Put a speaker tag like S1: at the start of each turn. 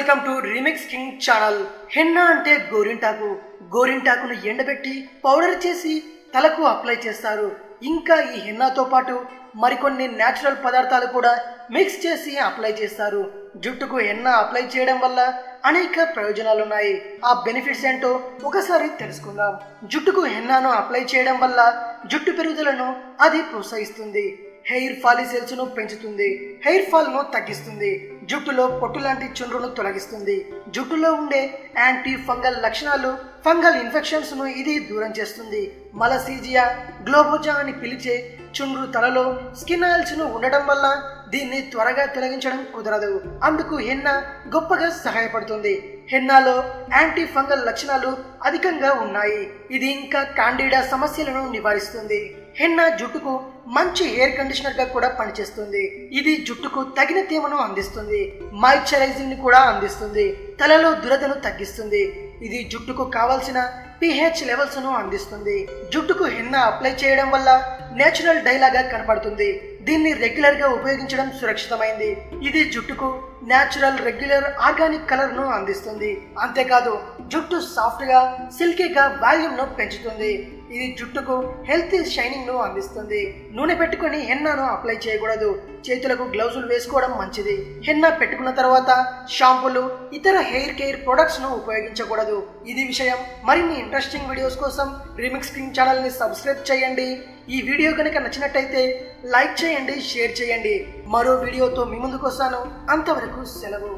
S1: Welcome to remix king channel. Henna అంటే గోరింటాకును ఎండబెట్టి powder చేసి తలకు అప్లై చేస్తారు. ఇంకా ఈ హెన్నాతో పాటు మరికొన్ని న్యాచురల్ పదార్థాలు కూడా మిక్స్ చేసి అప్లై చేస్తారు. జుట్టుకు హెన్నా అప్లై చేయడం వల్ల అనేక ప్రయోజనాలు ఉన్నాయి. ఆ బెనిఫిట్స్ ఏంటో ఒకసారి తెలుసుకుందాం. జుట్టుకు హెన్నాను అప్లై చేయడం వల్ల జుట్టు పెరుగుదలను అది ప్రోత్సహిస్తుంది. హెయిర్ ఫాలిసెల్స్ ను పెంచుతుంది. హెయిర్ ఫాల్ ను తగ్గిస్తుంది. జుట్టులో పొట్టు లాంటి చుండ్రును తొలగిస్తుంది. జుట్టులో ఉండే యాంటీ ఫంగల్ లక్షణాలు, ఫంగల్ ఇన్ఫెక్షన్స్ ను ఇది దూరం చేస్తుంది. మలసీజియా గ్లోబోజా అని పిలిచే చుండ్రు తలలో స్కిన్ ఆయిల్స్ ను ఉండడం వల్ల దీన్ని త్వరగా తొలగించడం కుదరదు. అందుకు హెన్నా గొప్పగా సహాయపడుతుంది. హెన్నాలో యాంటీ ఫంగల్ లక్షణాలు అధికంగా ఉన్నాయి. ఇది ఇంకా కాండిడా సమస్యలను నివారిస్తుంది. హెన్నా జుట్టుకు మంచి హెయిర్ కండిషనర్ గా కూడా పనిచేస్తుంది. ఇది జుట్టుకు తగిన తేమను అందిస్తుంది. మాయిశ్చరైజింగ్ ని కూడా అందిస్తుంది. తలలో దురదను తగ్గిస్తుంది. ఇది జుట్టుకు కావాల్సిన pH లెవెల్స్ ను అందిస్తుంది. జుట్టుకు హెన్నా అప్లై చేయడం వల్ల నేచురల్ డై లాగా కనపడుతుంది. దీన్ని రెగ్యులర్ గా ఉపయోగించడం సురక్షితమైంది. ఇది జుట్టుకు నేచురల్ రెగ్యులర్ ఆర్గానిక్ కలర్ ను అందిస్తుంది. అంతేకాదు జుట్టు సాఫ్ట్ గా సిల్కీగా వాల్యూమ్ ను పెంచుతుంది. ఇది జుట్టుకు హెల్తీ షైనింగ్ ను అందిస్తుంది. నూనె పెట్టుకుని హెన్నాను అప్లై చేయకూడదు. చేతులకు గ్లౌజులు వేసుకోవడం మంచిది. హెన్నా పెట్టుకున్న తర్వాత షాంపూలు, ఇతర హెయిర్ కేర్ ప్రొడక్ట్స్ ను ఉపయోగించకూడదు. ఇది విషయం. మరిన్ని ఇంట్రెస్టింగ్ వీడియోస్ కోసం రీమిక్స్ కింగ్ ఛానల్ ని సబ్స్క్రైబ్ చేయండి. ఈ వీడియో కనుక నచ్చినట్టయితే లైక్ చేయండి, షేర్ చేయండి. మరో వీడియోతో మీ ముందుకు వస్తాను. అంతవరకు సెలవు.